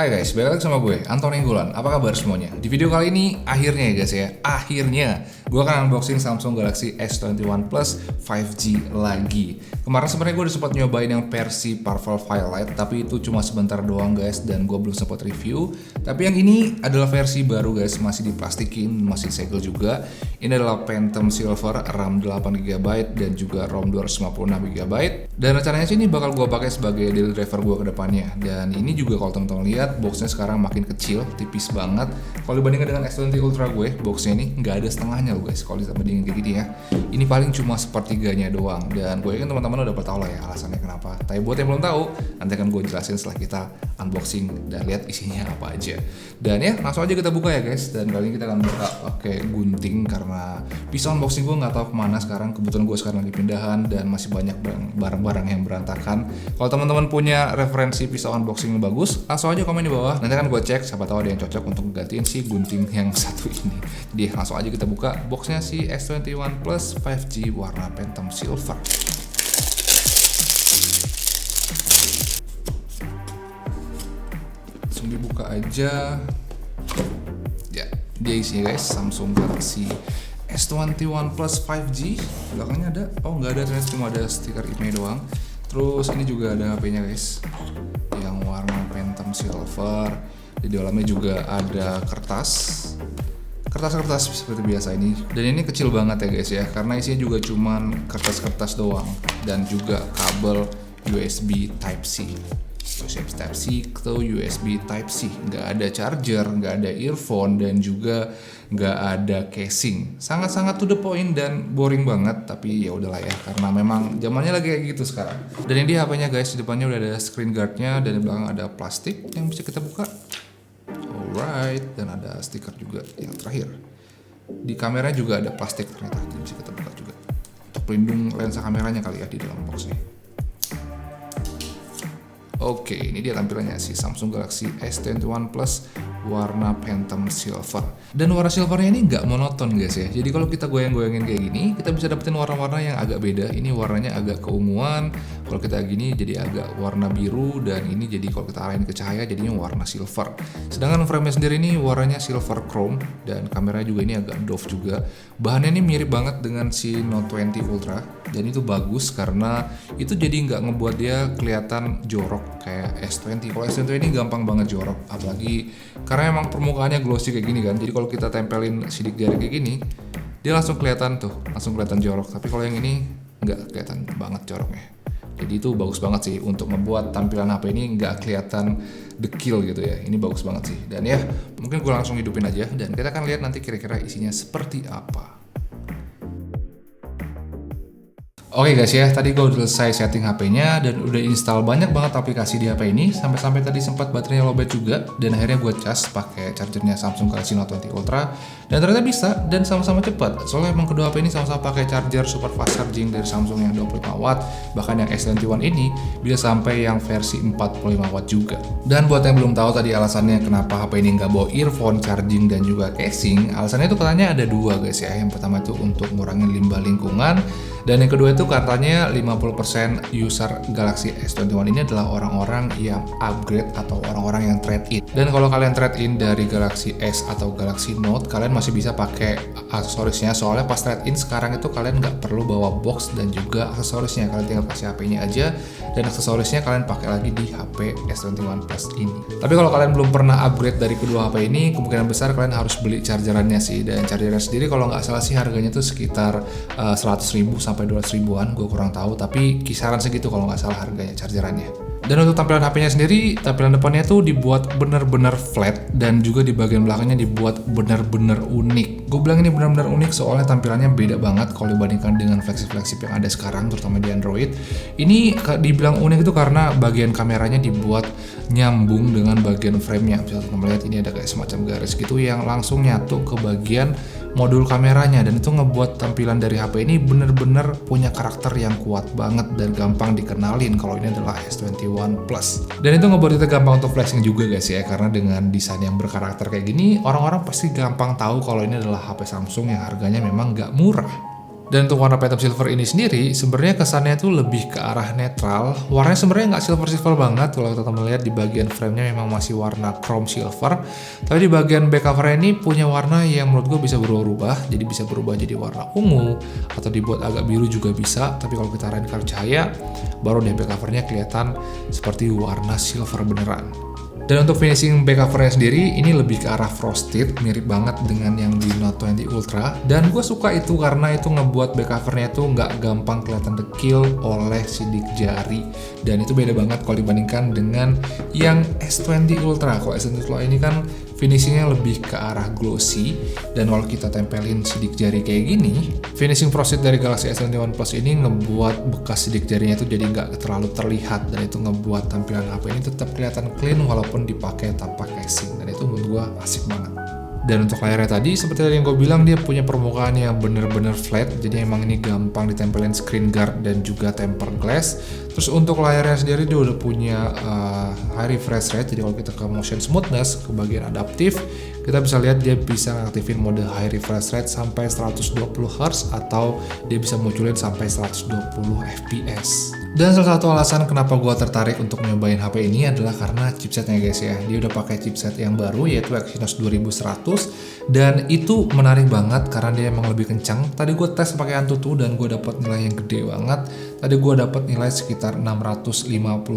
Hai guys, balik lagi sama gue, Anton Enggulan. Apa kabar semuanya? Di video kali ini, akhirnya ya guys ya, akhirnya gue akan unboxing Samsung Galaxy S21 Plus 5G lagi. Kemarin sebenarnya gue udah sempat nyobain yang versi Powerful Firelight, tapi itu cuma sebentar doang guys, dan gue belum sempat review. Tapi yang ini adalah versi baru guys, masih diplastikin, masih segel juga. Ini adalah Phantom Silver, RAM 8GB dan juga ROM 256GB. Dan rencananya sih ini bakal gue pakai sebagai daily driver gue ke depannya. Dan ini juga kalau teman-teman lihat, boxnya sekarang makin kecil, tipis banget. Kalau dibandingkan dengan S20 Ultra gue, boxnya ini nggak ada setengahnya loh guys. Kalau dibandingin kayak gini ya, ini paling cuma sepertiganya doang. Dan gue yakin teman-teman udah tahu lah ya alasannya kenapa. Tapi buat yang belum tahu, nanti akan gue jelasin setelah kita unboxing dan lihat isinya apa aja. Dan ya langsung aja kita buka ya guys. Dan kali ini kita akan buka pakai gunting karena pisau unboxing gue nggak tahu kemana sekarang. Kebetulan gue sekarang lagi pindahan dan masih banyak barang-barang yang berantakan. Kalau teman-teman punya referensi pisau unboxing yang bagus, langsung aja komen di bawah. Nanti kan gue cek, siapa tahu ada yang cocok untuk gantiin si gunting yang satu ini. Jadi langsung aja kita buka boxnya si S21 Plus 5G warna Phantom Silver. Langsung dibuka aja. Ya, dia isinya guys, Samsung Galaxy S21 Plus 5G. Belakangnya ada, oh nggak ada, ternyata cuma ada stiker IMEI doang. Terus ini juga ada HP-nya guys, yang warna Phantom Silver. Di dalamnya juga ada kertas seperti biasa ini. Dan ini kecil banget ya guys ya, karena isinya juga cuman kertas-kertas doang. Dan juga kabel USB Type-C. USB Type-C ke USB Type-C. Nggak ada charger, nggak ada earphone, dan juga nggak ada casing. Sangat-sangat to the point dan boring banget. Tapi ya udahlah ya, karena memang zamannya lagi kayak gitu sekarang. Dan ini HP-nya guys, di depannya udah ada screen guard-nya, dan di belakang ada plastik yang bisa kita buka. Alright, dan ada stiker juga yang terakhir. Di kameranya juga ada plastik ternyata, jadi bisa kita buka juga. Untuk pelindung lensa kameranya kali ya di dalam boxnya. Oke, ini dia tampilannya si Samsung Galaxy S21 Plus warna Phantom Silver. Dan warna silvernya ini nggak monoton guys ya. Jadi kalau kita goyang-goyangin kayak gini, kita bisa dapetin warna-warna yang agak beda. Ini warnanya agak keunguan. Kalau kita gini jadi agak warna biru, dan ini jadi kalau kita arahin ke cahaya jadinya warna silver. Sedangkan frame-nya sendiri ini warnanya silver chrome, dan kameranya juga ini agak doff juga. Bahannya ini mirip banget dengan si Note 20 Ultra, dan itu bagus karena itu jadi nggak ngebuat dia kelihatan jorok kayak S20. Kalau S20 ini gampang banget jorok, apalagi karena emang permukaannya glossy kayak gini kan. Jadi kalau kita tempelin sidik jari kayak gini, dia langsung kelihatan jorok. Tapi kalau yang ini nggak kelihatan banget joroknya. Jadi itu bagus banget sih untuk membuat tampilan HP ini nggak kelihatan dekil gitu ya. Ini bagus banget sih. Dan ya mungkin gue langsung hidupin aja, dan kita akan lihat nanti kira-kira isinya seperti apa. Oke guys ya, tadi gue udah selesai setting HP-nya dan udah install banyak banget aplikasi di HP ini. Sampai-sampai tadi sempat baterainya lowbat juga, dan akhirnya gue cas pakai chargernya Samsung Galaxy Note 20 Ultra, dan ternyata bisa dan sama-sama cepat. Soalnya emang kedua HP ini sama-sama pakai charger super fast charging dari Samsung yang 25 watt, bahkan yang S21 ini bisa sampai yang versi 45 watt juga. Dan buat yang belum tahu tadi alasannya kenapa HP ini nggak bawa earphone, charging, dan juga casing, alasannya itu katanya ada dua guys ya. Yang pertama itu untuk ngurangin limbah lingkungan, dan yang kedua itu katanya 50% user Galaxy S21 ini adalah orang-orang yang upgrade atau orang-orang yang trade-in. Dan kalau kalian trade-in dari Galaxy S atau Galaxy Note, kalian masih bisa pakai aksesorisnya. Soalnya pas trade-in sekarang itu kalian nggak perlu bawa box dan juga aksesorisnya. Kalian tinggal kasih HP-nya aja, dan aksesorisnya kalian pakai lagi di HP S21 Plus ini. Tapi kalau kalian belum pernah upgrade dari kedua HP ini, kemungkinan besar kalian harus beli chargerannya sih. Dan chargerannya sendiri kalau nggak salah sih harganya tuh sekitar 100.000 sampai 200.000-an, gue kurang tahu, tapi kisaran segitu kalau nggak salah harganya chargerannya. Dan untuk tampilan HP-nya sendiri, tampilan depannya tuh dibuat bener-bener flat, dan juga di bagian belakangnya dibuat bener-bener unik. Gue bilang ini bener-bener unik soalnya tampilannya beda banget kalau dibandingkan dengan flagship-flagship yang ada sekarang, terutama di Android. Ini dibilang unik itu karena bagian kameranya dibuat nyambung dengan bagian frame-nya. Bisa kita melihat ini ada kayak semacam garis gitu yang langsung nyatu ke bagian modul kameranya, dan itu ngebuat tampilan dari HP ini bener-bener punya karakter yang kuat banget dan gampang dikenalin kalau ini adalah S21 Plus. Dan itu ngebuat kita gampang untuk flashing juga guys ya, karena dengan desain yang berkarakter kayak gini, orang-orang pasti gampang tahu kalau ini adalah HP Samsung yang harganya memang nggak murah. Dan untuk warna Phantom Silver ini sendiri, sebenarnya kesannya tuh lebih ke arah netral. Warnanya sebenarnya nggak silver-silver banget. Kalau kita melihat di bagian frame-nya memang masih warna chrome silver. Tapi di bagian back cover ini punya warna yang menurut gue bisa berubah-ubah. Jadi bisa berubah jadi warna ungu, atau dibuat agak biru juga bisa. Tapi kalau kita arahin ke cahaya, baru deh back cover-nya kelihatan seperti warna silver beneran. Dan untuk finishing back covernya sendiri, ini lebih ke arah frosted, mirip banget dengan yang di Note 20 Ultra. Dan gue suka itu karena itu ngebuat back covernya itu nggak gampang kelihatan dekil oleh sidik jari. Dan itu beda banget kalau dibandingkan dengan yang S20 Ultra. Kalau S20 Ultra ini kan finishingnya lebih ke arah glossy, dan kalau kita tempelin sidik jari kayak gini, finishing frosted dari Galaxy S21 Plus ini ngebuat bekas sidik jarinya itu jadi nggak terlalu terlihat, dan itu ngebuat tampilan HP ini tetap kelihatan clean walaupun dipakai tanpa casing, dan itu menurut gua asik banget. Dan untuk layarnya tadi, seperti yang gue bilang, dia punya permukaan yang bener-bener flat, jadi emang ini gampang ditempelin screen guard dan juga tempered glass. Terus untuk layarnya sendiri dia udah punya high refresh rate, jadi kalau kita ke motion smoothness, ke bagian adaptif, kita bisa lihat dia bisa ngaktifin mode high refresh rate sampai 120 Hz, atau dia bisa munculin sampai 120 fps. Dan salah satu alasan kenapa gue tertarik untuk nyobain HP ini adalah karena chipsetnya guys ya. Dia udah pakai chipset yang baru yaitu Exynos 2100, dan itu menarik banget karena dia emang lebih kencang. Tadi gue tes pakai Antutu dan gue dapat nilai yang gede banget. Tadi gue dapat nilai sekitar 650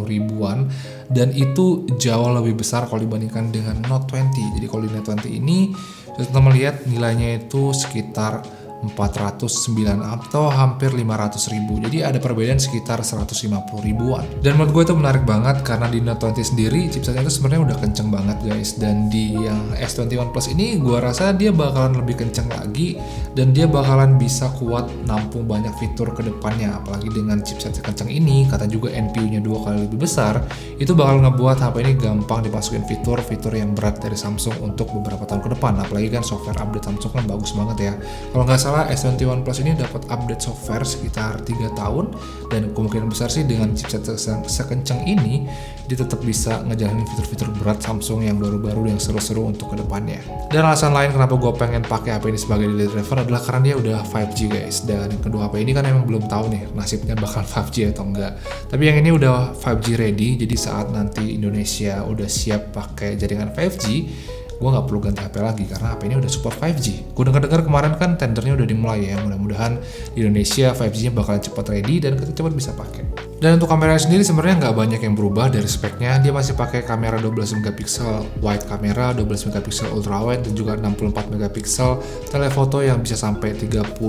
ribuan, dan itu jauh lebih besar kalau dibandingkan dengan Note 20. Jadi kalau di Note 20 ini kita melihat nilainya itu sekitar 409 atau hampir 500 ribu. Jadi ada perbedaan sekitar 150 ribuan. Dan menurut gue itu menarik banget karena di Note 20 sendiri chipsetnya itu sebenarnya udah kenceng banget guys. Dan di yang S21 Plus ini gue rasa dia bakalan lebih kenceng lagi, dan dia bakalan bisa kuat nampung banyak fitur ke depannya. Apalagi dengan chipset kenceng ini, kata juga NPU-nya 2 kali lebih besar, itu bakal ngebuat HP ini gampang dimasukin fitur-fitur yang berat dari Samsung untuk beberapa tahun ke depan. Apalagi kan software update Samsung kan bagus banget ya. Kalau nggak salah S21 Plus ini dapat update software sekitar 3 tahun, dan kemungkinan besar sih dengan chipset sekencang ini dia tetap bisa ngejalanin fitur-fitur berat Samsung yang baru-baru yang seru-seru untuk kedepannya. Dan alasan lain kenapa gue pengen pakai HP ini sebagai daily driver adalah karena dia udah 5G guys, dan yang kedua HP ini kan emang belum tahu nih nasibnya bakal 5G atau enggak. Tapi yang ini udah 5G ready, jadi saat nanti Indonesia udah siap pakai jaringan 5G, gue nggak perlu ganti HP lagi karena HP ini udah support 5G. Gue dengar kemarin kan tendernya udah dimulai ya, mudah-mudahan di Indonesia 5G-nya bakalan cepat ready dan kita cepat bisa pakai. Dan untuk kameranya sendiri sebenarnya nggak banyak yang berubah dari speknya. Dia masih pakai kamera 12 megapiksel wide kamera, 12 megapiksel ultra wide, dan juga 64 megapiksel telefoto yang bisa sampai 30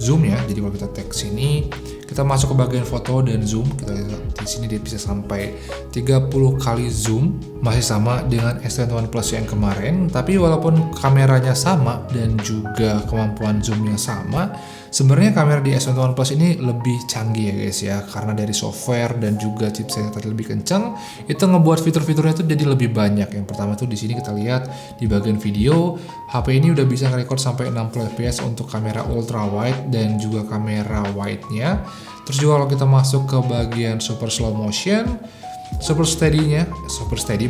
zoom ya. Jadi kalau kita tag sini, kita masuk ke bagian foto dan zoom, kita lihat di sini dia bisa sampai 30 kali zoom, masih sama dengan S21 Plus yang kemarin. Tapi walaupun kameranya sama dan juga kemampuan zoomnya sama, sebenarnya kamera di S21 Plus ini lebih canggih ya guys ya, karena dari software dan juga chipset yang lebih kencang, itu ngebuat fitur-fiturnya itu jadi lebih banyak. Yang pertama tuh di sini kita lihat di bagian video, HP ini udah bisa nge-record sampai 60 fps untuk kamera ultra wide dan juga kamera wide-nya. Terus juga kalau kita masuk ke bagian super slow motion, Super steady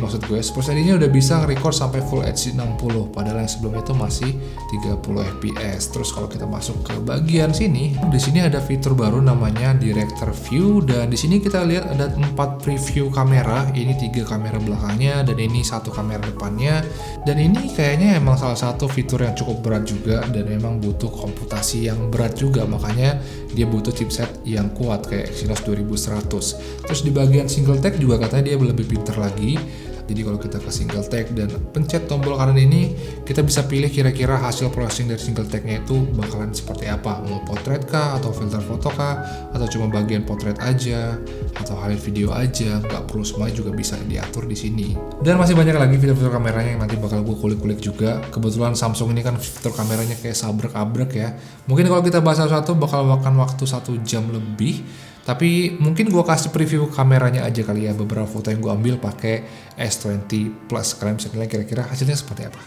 maksud gue, Super steady-nya udah bisa nge-record sampai Full HD 60, padahal yang sebelumnya itu masih 30 fps. Terus kalau kita masuk ke bagian sini, di sini ada fitur baru namanya Director View, dan di sini kita lihat ada 4 preview kamera. Ini 3 kamera belakangnya dan ini 1 kamera depannya. Dan ini kayaknya emang salah satu fitur yang cukup berat juga dan emang butuh komputasi yang berat juga, makanya dia butuh chipset yang kuat kayak Exynos 2100. Terus di bagian single tag juga katanya dia lebih pintar lagi. Jadi kalau kita ke single tag dan pencet tombol kanan ini, kita bisa pilih kira-kira hasil processing dari single tagnya itu bakalan seperti apa, mau potret kah, atau filter foto kah, atau cuma bagian potret aja, atau highlight video aja. Nggak perlu semuanya juga bisa diatur di sini. Dan masih banyak lagi fitur-fitur kameranya yang nanti bakal gue kulik-kulik juga. Kebetulan Samsung ini kan fitur kameranya kayak sabrek-abrek ya. Mungkin kalau kita bahas satu bakal makan waktu 1 jam lebih. Tapi mungkin gue kasih preview kameranya aja kali ya, beberapa foto yang gue ambil pakai S20 Plus. Kalian bisa nilai kira-kira hasilnya seperti apa.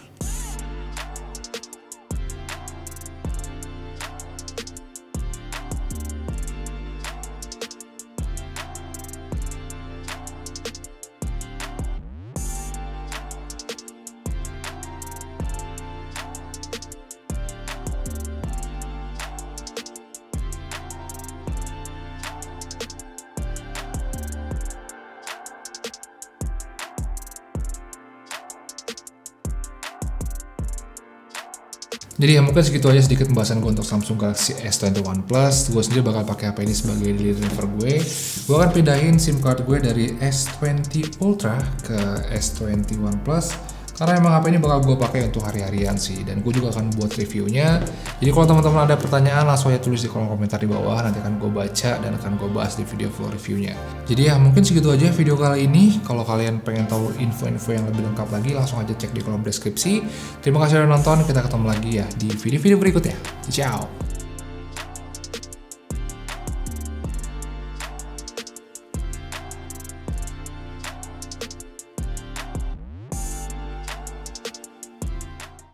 Jadi ya mungkin segitu aja sedikit pembahasan gue untuk Samsung Galaxy S21 Plus. Gue sendiri bakal pakai HP ini sebagai daily driver gue. Gue akan pindahin SIM card gue dari S20 Ultra ke S21 Plus. Karena emang HP ini bakal gue pakai untuk hari-harian sih. Dan gue juga akan buat reviewnya. Jadi kalau teman-teman ada pertanyaan langsung aja tulis di kolom komentar di bawah. Nanti akan gue baca dan akan gue bahas di video full reviewnya. Jadi ya mungkin segitu aja video kali ini. Kalau kalian pengen tahu info-info yang lebih lengkap lagi langsung aja cek di kolom deskripsi. Terima kasih sudah nonton. Kita ketemu lagi ya di video-video berikutnya. Ciao.